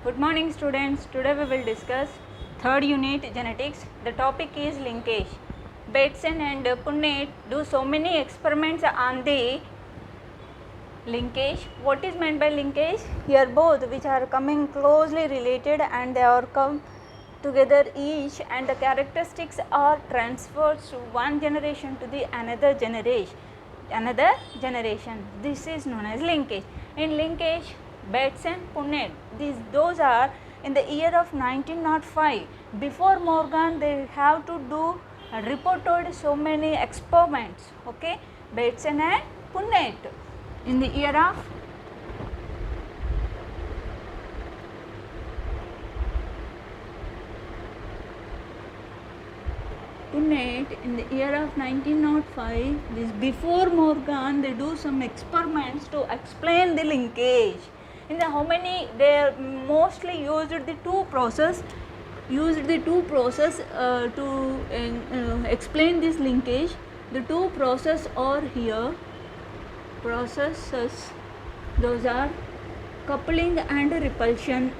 Good morning students. Today we will discuss third unit genetics. The topic is linkage. Bateson and Punnett do so many experiments on the linkage. What is meant by linkage? Here both which are coming closely related and they are come together each and the characteristics are transferred to one generation to the another generation. This is known as linkage. In linkage, Bateson, Punnett, those are in the year of 1905. Before Morgan, they have to do reported so many experiments. Okay, Bateson and Punnett in the year of Punnett in the year of 1905. This before Morgan, they do some experiments to explain the linkage. In the how many they mostly used the two process to explain this linkage. The two process are here processes, those are coupling and repulsion.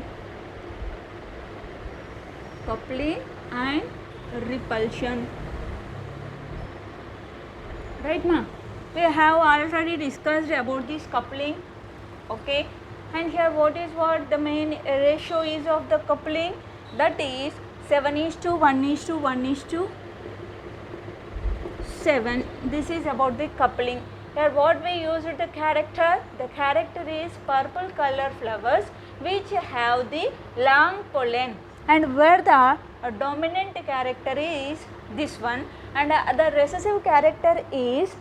Right ma, we have already discussed about this coupling. Okay, and here what the main ratio is of the coupling, that is 7:1:1:7. This is about the coupling. Here what we use the character is purple color flowers which have the long pollen, and where the dominant character is this one, and the recessive character is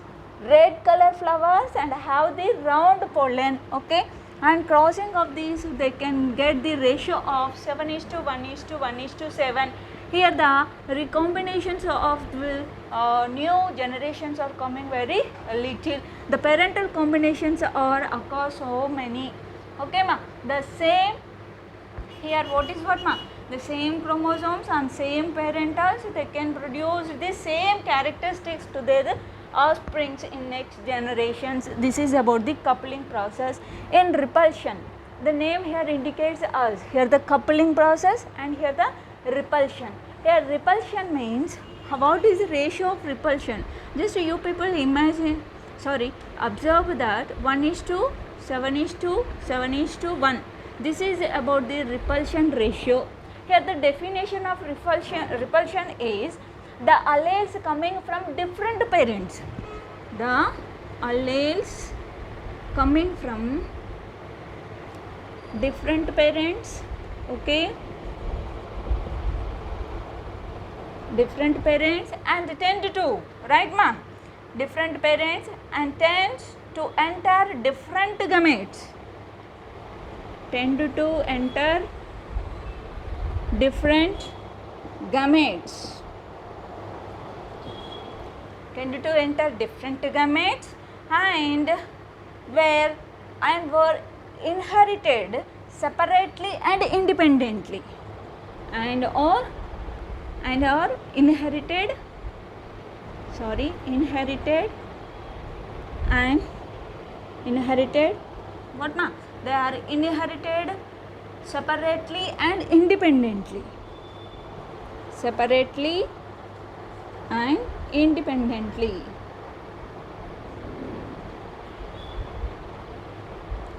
red color flowers and have the round pollen. Okay, and crossing of these they can get the ratio of 7:1:1:7. Here the recombinations of the new generations are coming very little. The parental combinations are occur so many. Okay ma, the same here what ma, the same chromosomes and same parentals, they can produce the same characteristics to their offsprings in next generations. This is about the coupling process. In repulsion, the name here indicates us, here the coupling process and here the repulsion. Here repulsion means, what is the ratio of repulsion? Just you people observe that 1:7:7:1. This is about the repulsion ratio. Here the definition of repulsion is the alleles coming from different parents. The alleles coming from different parents. Okay, different parents and tend to, right ma, different parents and tends to enter different gametes. Tend to enter different gametes. Tend to enter different gametes and were inherited separately and independently, and are inherited what ma, they are inherited separately and independently.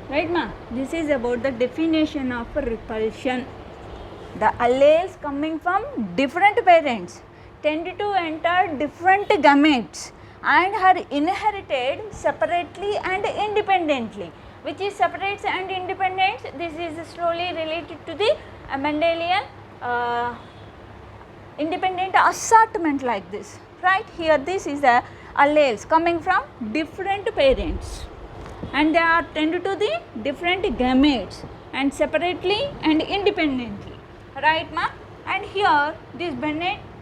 Right ma, this is about the definition of repulsion. The alleles coming from different parents tend to enter different gametes and are inherited separately and independently. Which is separates and independence? This is slowly related to the Mendelian independent assortment like this. Right, here this is the alleles coming from different parents and they are tend to the different gametes and separately and independently. Right ma, and here this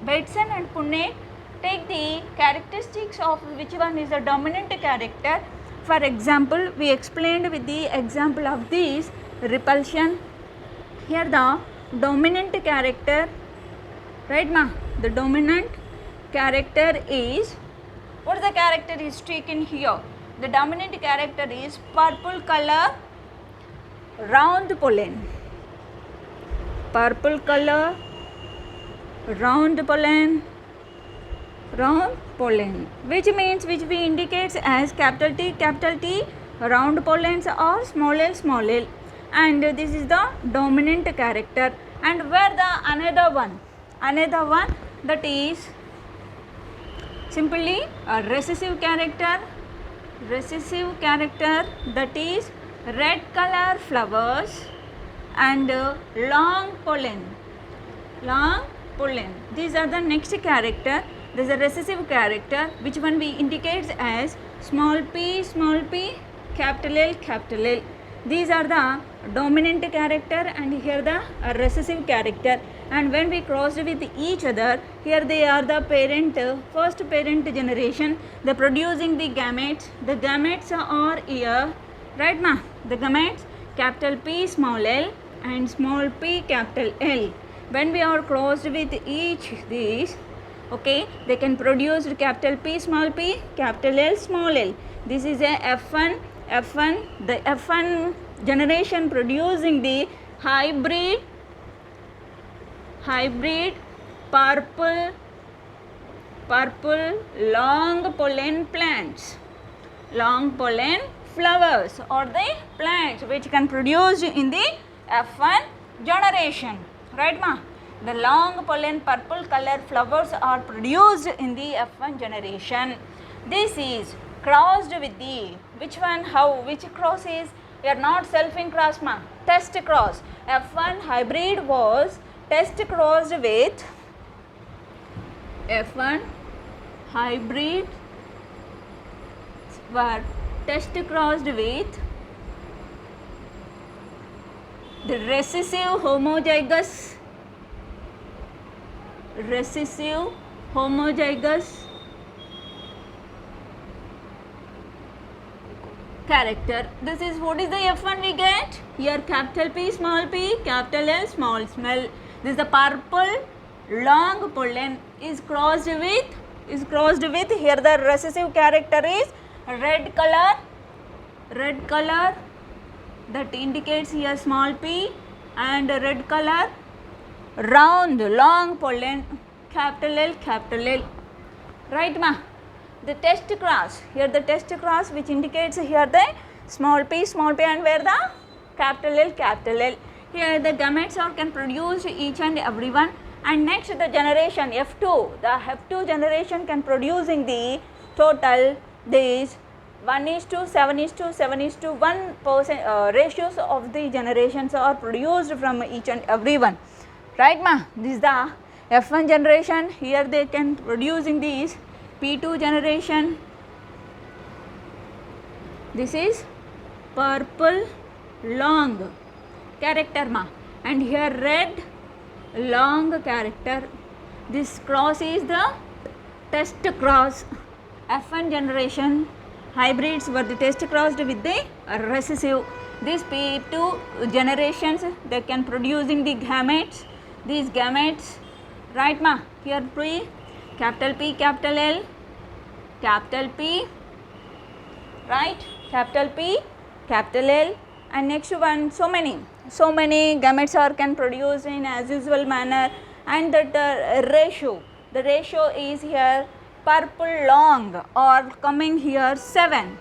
Bateson and Punnett take the characteristics of which one is the dominant character. For example, we explained with the example of this repulsion. Here the dominant character, right ma, the dominant character is, what is the character is taken here? The dominant character is purple color round pollen. purple color, round pollen, which means, which we indicates as capital T, round pollens or small l, and this is the dominant character. And where the another one that is simply a recessive character, that is red color flowers and long pollen. These are the next character. This is a recessive character, which one we indicates as small p, capital L. These are the dominant character, and here the recessive character. And when we crossed with each other, here they are the first parent generation. They are producing the gametes. The gametes are here, right ma? The gametes capital P small l and small p capital L. When we are crossed with each these, okay, they can produce capital P small p, capital L small l. This is a F1. The F1 generation producing the hybrid purple long pollen plants, long pollen flowers or the plants which can produce in the F1 generation, right ma? The long pollen purple color flowers are produced in the F1 generation. This is crossed with the, which one, how, which cross is, we are not selfing cross ma, test cross. F1 hybrid was test crossed with, F1 hybrid were test crossed with the recessive homozygous character. This is what is the F1 we get here, capital P small p, capital L small. This is the purple long pollen is crossed with here the recessive character is red color, that indicates here small p, and red color round long pollen capital L, right ma? The test cross, here the test cross which indicates here the small p and where the capital L. Here the gametes are can produce each and every one. And next the generation F2, the F2 generation can producing the total these 1:7:1% ratios of the generations are produced from each and every one, right ma? This is the F1 generation. Here they can producing these P2 generation. This is purple long character ma, and here red long character. This cross is the test cross. F1 generation hybrids were the test crossed with the recessive. These P2 generations they can producing the gametes. These gametes, right ma? Here P, capital L, capital P, right? Capital P, capital L, and next one so many gametes are can produce in as usual manner. And that the ratio is here purple long or coming here 7,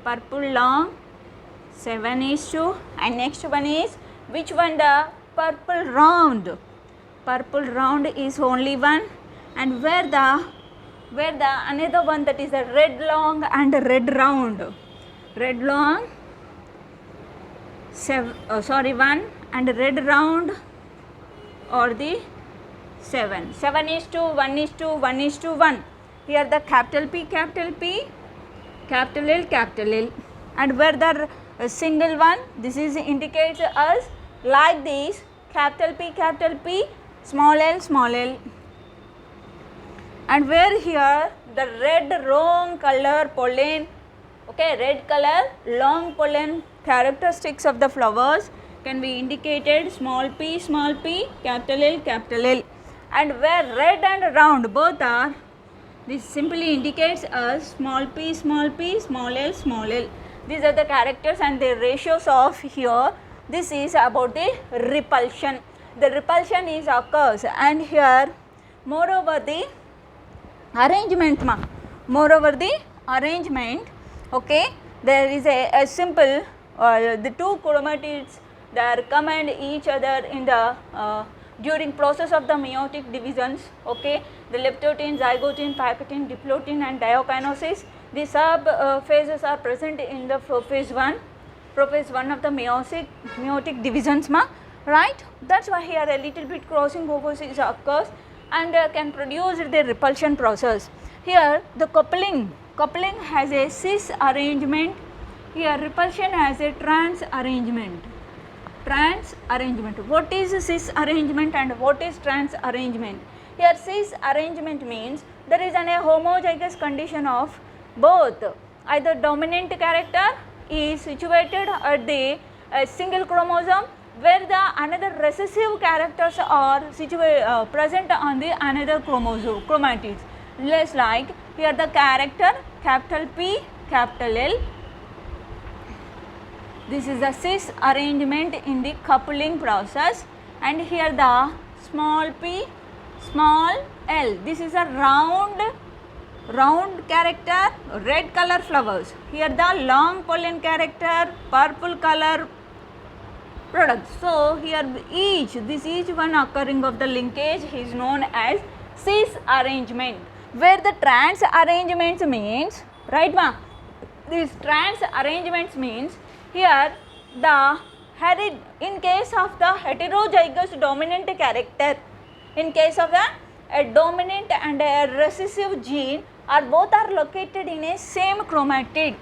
purple long 7:, and next one is which one, the purple round is only one. And where the another one, that is the red long and red round, red long 1 and red round or the 7:1:1:1. Here the capital P, capital L, and where the single one, this is indicates us like this, capital P, small l, and where here the red long color pollen, okay, red color long pollen characteristics of the flowers can be indicated small p, capital L, and where red and round both are, this simply indicates a small p, small l. These are the characters and the ratios of here. This is about the repulsion. the repulsion is occurs, and here moreover the arrangement moreover the arrangement, okay, there is a simple the two chromatids, they are come and each other in the during process of the meiotic divisions, okay, the leptotin, zygotin, picotin, diplotin and diokinosis. The sub phases are present in the prophase 1 of the meiotic divisions right. That is why here a little bit crossing over occurs and can produce the repulsion process. Here the coupling has a cis arrangement, here repulsion has a trans arrangement. What is cis arrangement and what is trans arrangement? Here cis arrangement means there is a homozygous condition of both, either dominant character is situated at the single chromosome, where the another recessive characters are present on the another chromatids. Less like here the character capital P, capital L. This is the cis arrangement in the coupling process, and here the small p, small l. This is a round character, red color flowers. Here the long pollen character, purple color products. So here each one occurring of the linkage is known as cis arrangement, where the trans arrangements means, right ma, this trans arrangements means here the in case of the heterozygous dominant character, in case of a dominant and a recessive gene are both are located in a same chromatid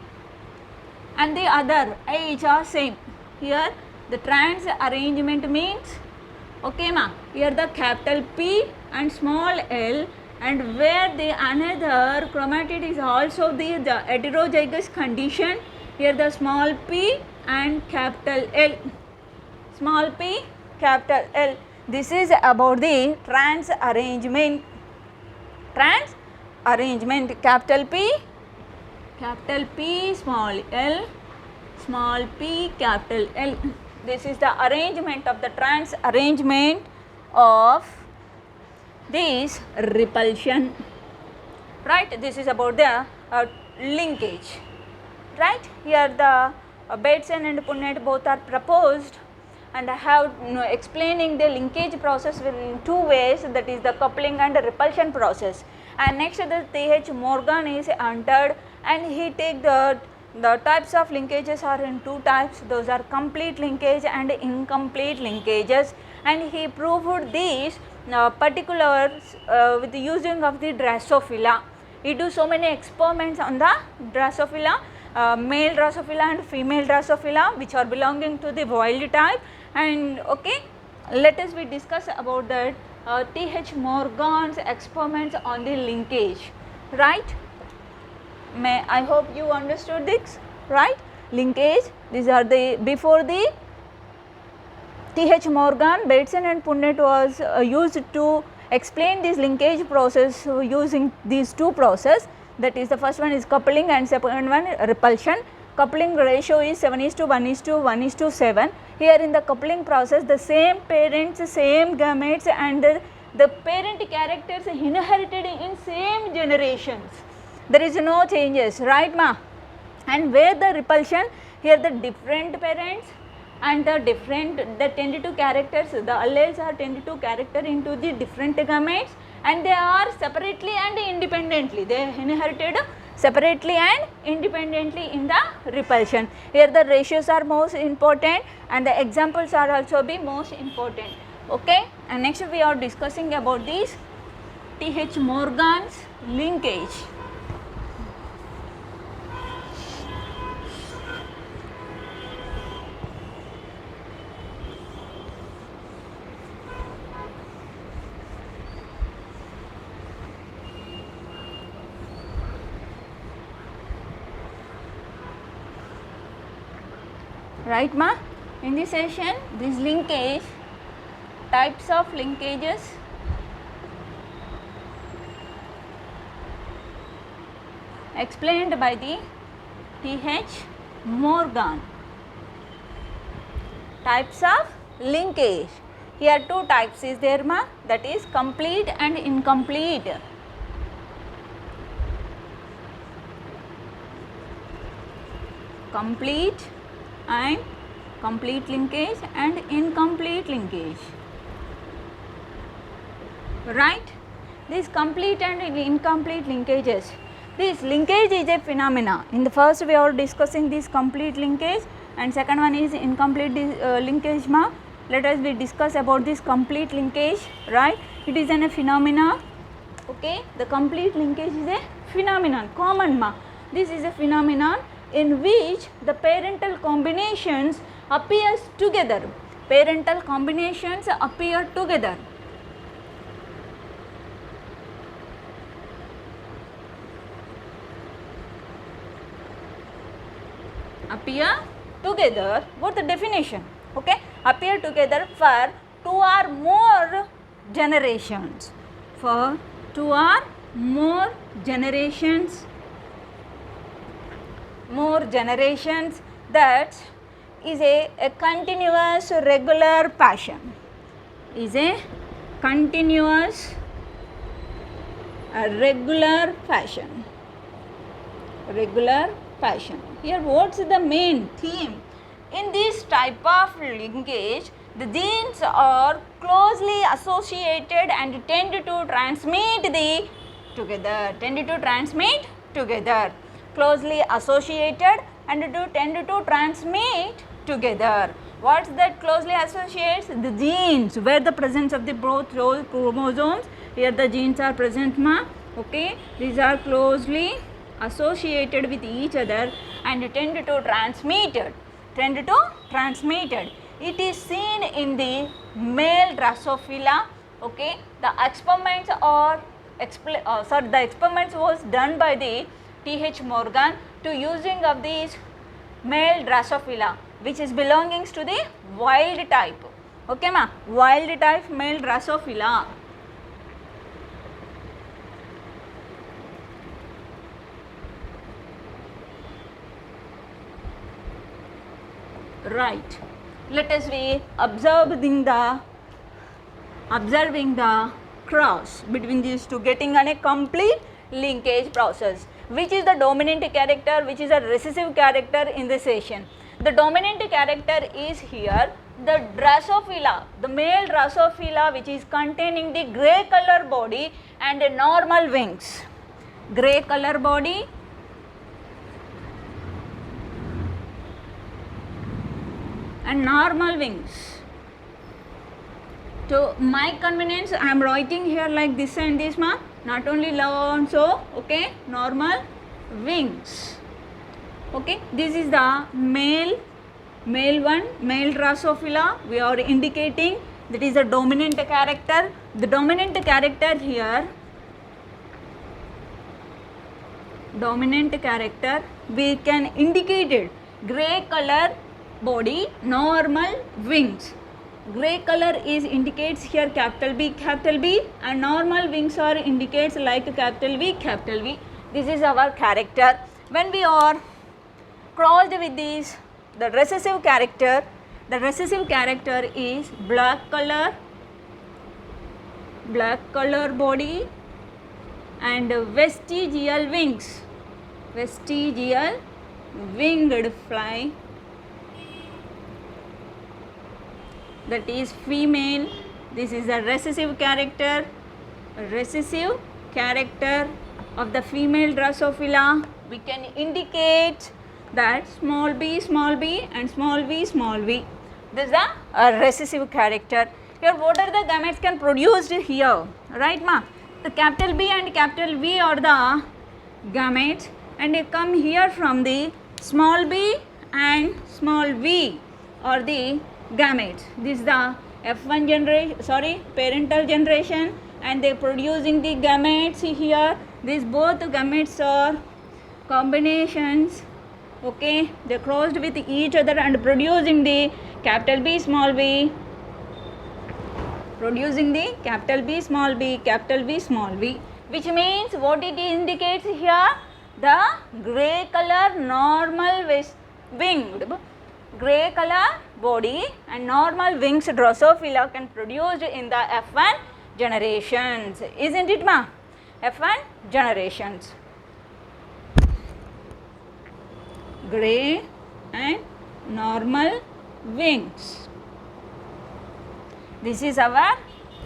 and the other each are same. Here the trans arrangement means, okay ma, here the capital P and small l, and where the another chromatid is also the heterozygous condition, here the small p and capital L, small p, capital L. This is about the trans arrangement. Capital P, small p, capital L. This is the arrangement of the trans arrangement of this repulsion, right. This is about the linkage, right. Here the Bateson and Punnett both are proposed, and I have explaining the linkage process in two ways, that is the coupling and the repulsion process. And next the T.H. Morgan is entered, and he take the types of linkages are in two types, those are complete linkage and incomplete linkages, and he proved these particulars with the using of the Drosophila. He do so many experiments on the Drosophila, male Drosophila and female Drosophila, which are belonging to the wild type. And okay, let us we discuss about that T.H. Morgan's experiments on the linkage, right. I hope you understood this, right. Linkage, these are the before the T.H. Morgan, Bateson and Punnett was used to explain this linkage process using these two process, that is the first one is coupling and second one repulsion. Coupling ratio is 7:1:1:7. Here in the coupling process, the same parents, same gametes and the parent characters inherited in same generations. There is no changes, right ma. And where the repulsion, here the different parents and the tend to characters, the alleles are tend to character into the different gametes, and they are separately and independently, they inherited separately and independently in the repulsion. Here the ratios are most important and the examples are also be most important, okay. And next we are discussing about this T.H. Morgan's linkage. Right ma, in this session this linkage, types of linkages, explained by the T.H. Morgan. Types of linkage, Here two types is there ma, that is complete and incomplete. Complete and complete linkage and incomplete linkage, right? These complete and incomplete linkages, this linkage is a phenomena. In the first we are discussing this complete linkage and second one is incomplete linkage ma. Let us we discuss about this complete linkage, right? It is a phenomena, okay? The complete linkage is a phenomenon, common ma. This is a phenomenon in which the parental combinations appears together. Parental combinations appear together. Appear together, what the definition? Okay, appear together for two or more generations. For two or more generations. More generations, that is a continuous regular passion, is a continuous regular passion, regular passion. Here what is the main theme? In this type of linkage, the genes are closely associated and tend to transmit the together, closely associated and tend to transmit together. What is that closely associates? The genes, where the presence of the both those chromosomes, here the genes are present ma, okay? These are closely associated with each other and tend to transmitted. It is seen in the male Drosophila, okay? The experiments are the experiments was done by the T.H. Morgan to using of these male Drosophila, which is belongings to the wild type, okay ma, wild type male Drosophila. Right. Let us be observing the cross between these two, getting a complete linkage process. Which is the dominant character, which is a recessive character in this session? The dominant character is here the Drosophila, the male Drosophila, which is containing the grey color body and normal wings. Grey color body and normal wings. To my convenience, I am writing here like this and this ma, not only love also, okay, normal wings. Okay, this is the male one, male Drosophila. We are indicating that is the dominant character. The dominant character here, we can indicate it, grey color body, normal wings. Grey color is indicates here capital B and normal wings are indicates like capital V. This is our character. When we are crossed with this, the recessive character is black color body and vestigial wings, vestigial winged fly, that is female. This is the recessive character of the female Drosophila. We can indicate that small b and small v. This is a recessive character. Here what are the gametes can produced here, right ma? The capital B and capital V are the gametes and they come here from the small b and small v are the gametes. This is the F1 generation, parental generation, and they producing the gametes here. These both gametes are combinations, okay, they crossed with each other and producing the capital B small v, which means what it indicates here, the grey color normal winged, grey color body and normal wings Drosophila can produce in the F1 generations, isn't it ma? F1 generations. Grey and normal wings. This is our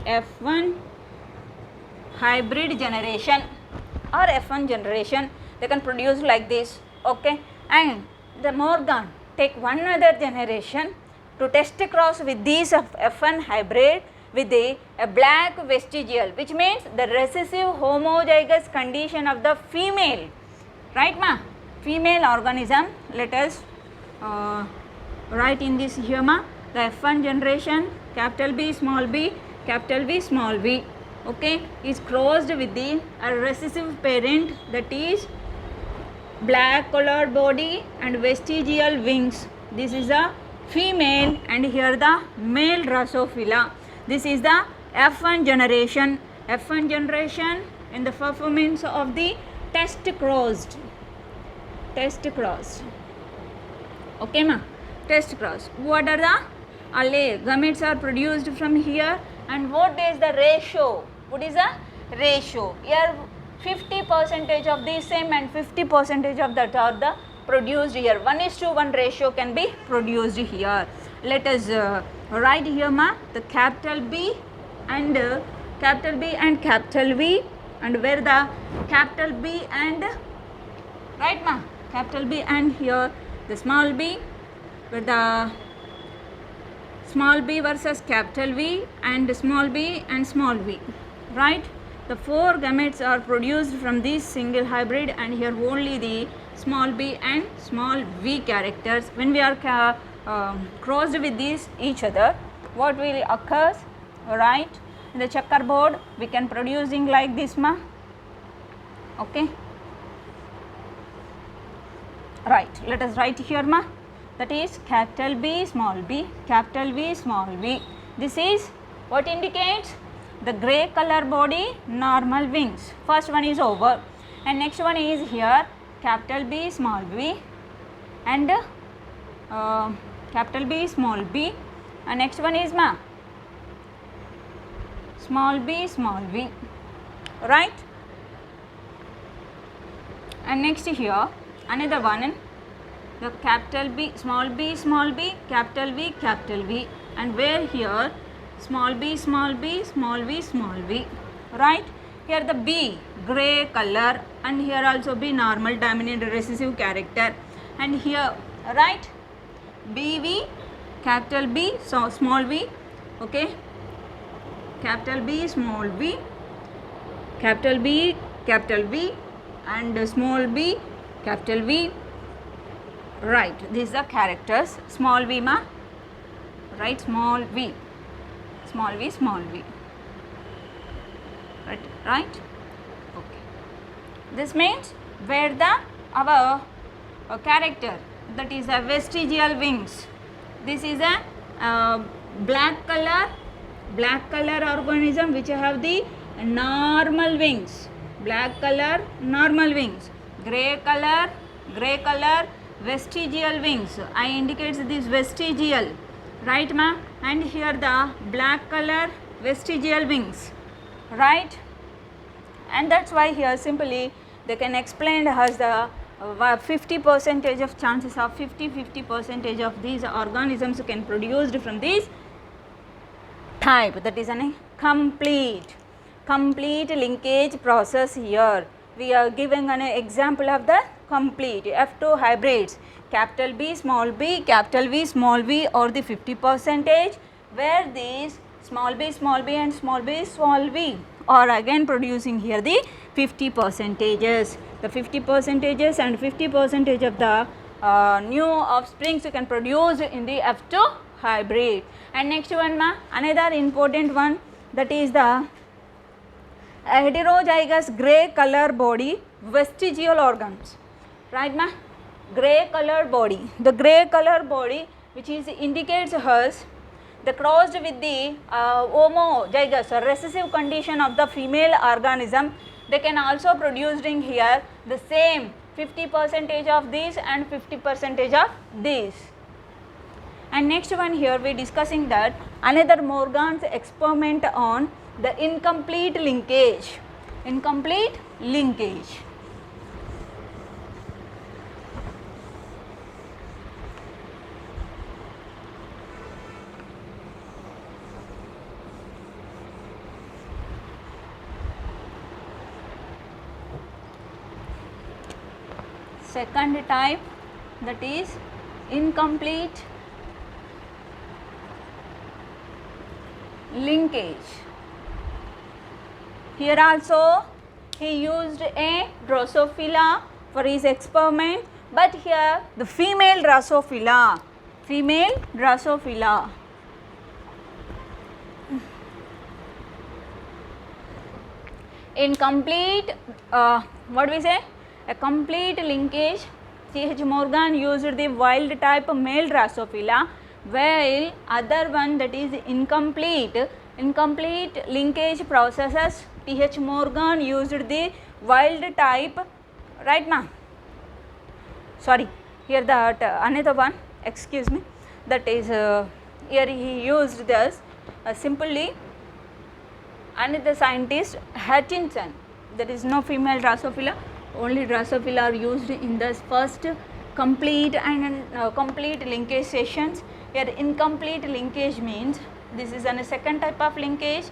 F1 hybrid generation or F1 generation. They can produce like this, okay. And the Morgan take one other generation to test cross with these of F1 hybrid with a black vestigial, which means the recessive homozygous condition of the female, right ma? Female organism. Let us write in this here ma, the F1 generation capital B small b, capital V small v, okay, is crossed with the recessive parent, that is black colored body and vestigial wings. This is the female and here the male Drosophila. This is the F1 generation. F1 generation in the performance of the test crossed. Okay ma, test cross. What are the allele? Gametes are produced from here, and what is the ratio? What is the ratio? Here 50% of the same and 50% of that are the produced here. 1:1 ratio can be produced here. Let us write here ma, the capital B and capital V, and where the capital B and, right ma, capital B and here the small b, where the small b versus capital V and small b and small v, right. The 4 gametes are produced from this single hybrid, and here only the small b and small v characters. When we are crossed with these each other, what will occurs, right? In the checkerboard we can producing like this ma, okay, right. Let us write here ma, that is capital B small b, capital V small v. This is what indicates the grey color body, normal wings. First one is over, and next one is here capital B small b and capital B small b, and next one is ma, small b small v, right. And next here another one, the capital B small b, capital V, and where here small b, small v, small v, right. Here the B grey color, and here also be normal dominant recessive character, and here, right, BV, capital B, so small v, okay, capital B small v, capital B capital V, and small b capital V, right. These are characters. Small v ma, right, small v, small v, small v, right, okay. This means where the our character, that is a vestigial wings. This is a black color organism which have the normal wings, black color normal wings, grey color vestigial wings. I indicates this vestigial, right ma, and here the black color vestigial wings, right. And that's why here simply they can explain as the 50% of chances of 50% of these organisms can produced from this type. That is a complete linkage process. Here we are giving an example of the complete F2 hybrids, capital B small b, capital V small v, or the 50%, where these small b and small b small v are again producing here the 50%. The 50% and 50% of the new offsprings you can produce in the F2 hybrid. And next one ma, another important one, that is the heterozygous grey color body vestigial organs, right ma, grey color body. The grey color body which is indicates us the crossed with the homozygous or recessive condition of the female organism. They can also producing here the same 50% of these and 50% of these. And next one, here we discussing that another Morgan's experiment on the incomplete linkage. Incomplete linkage. Second type, that is incomplete linkage. Here also he used a Drosophila for his experiment, but here the female Drosophila. In complete, what we say, a complete linkage, C.H. Morgan used the wild type male Drosophila, while other one, that is incomplete linkage processes, T.H. Morgan used the wild type, right ma? Sorry, here that another one, excuse me, that is here he used this simply, another scientist Hutchinson, there is no female Drosophila, only Drosophila are used in the first complete and complete linkage sessions. Here incomplete linkage means this is a second type of linkage.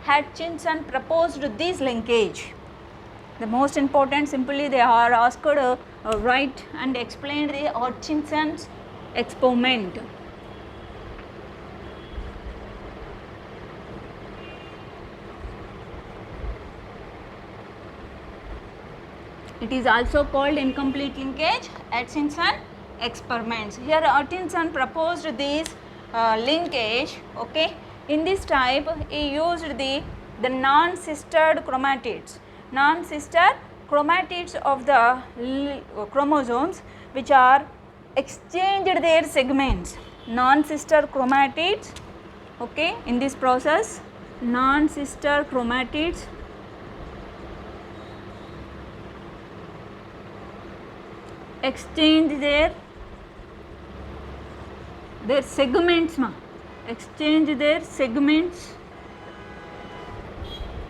Hutchinson proposed this linkage. The most important, simply they are asked write and explain the Hutchinson's experiment. It is also called incomplete linkage, Hutchinson experiments. Here Hutchinson proposed this linkage, okay. In this type he used the non-sistered chromatids. Non-sister chromatids of the chromosomes which are exchanged their segments. Non-sister chromatids, okay. In this process, non-sister chromatids exchange their segments,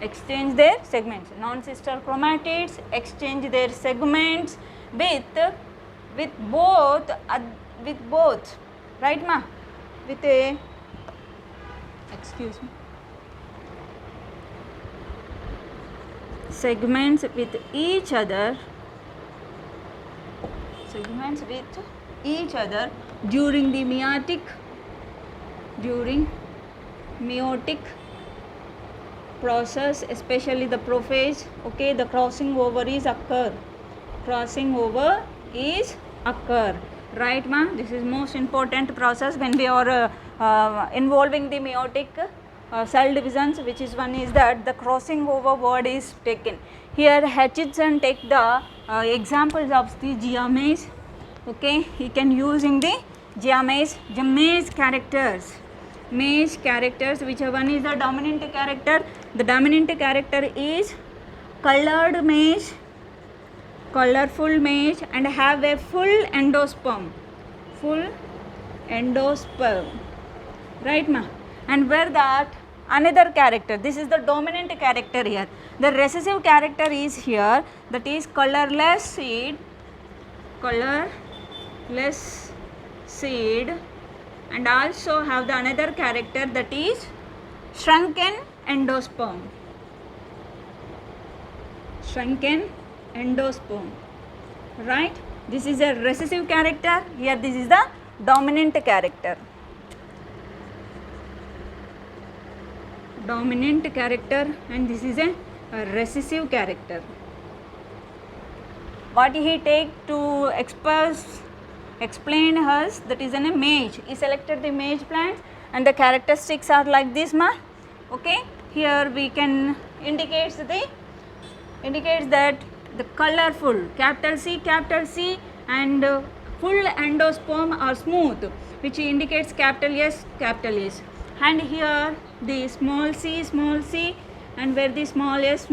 exchange their segments, non-sister chromatids exchange their segments with both, right ma, with a, excuse me, segments with each other, during the meiotic process, especially the prophase, okay. The crossing over is occur, right ma. This is most important process when we are involving the meiotic cell divisions, which is one is that the crossing over word is taken. Here Hutchinson take the examples of the Giamese, okay. He can use in the Giamese, maize characters, which one is the dominant character. The dominant character is colored maize, colorful maize, and have a full endosperm, right ma. And where that another character, this is the dominant character here. The recessive character is here, that is colorless seed, and also have the another character, that is shrunken endosperm, right. This is a recessive character, here this is the dominant character. And this is a recessive character. What he take to explain us, that is an maize. He selected the maize plants and the characteristics are like this ma, okay. Here we can indicates that the colorful, capital C, and full endosperm are smooth, which indicates capital S. And here the small c, and where the small s,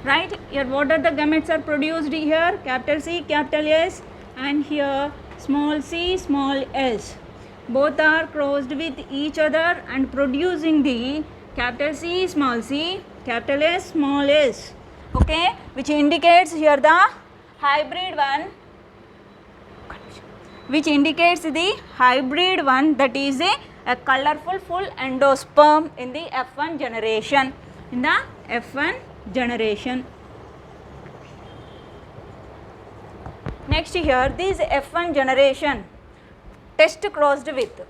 right. Here what are the gametes are produced here, capital C, capital S, and here small c, small s. Both are crossed with each other and producing the capital C, small c, capital S, small s. Okay, which indicates here the hybrid one, which indicates the hybrid one, that is a colorful full endosperm in the F1 generation. In the F1 generation. Next here, this F1 generation test crossed with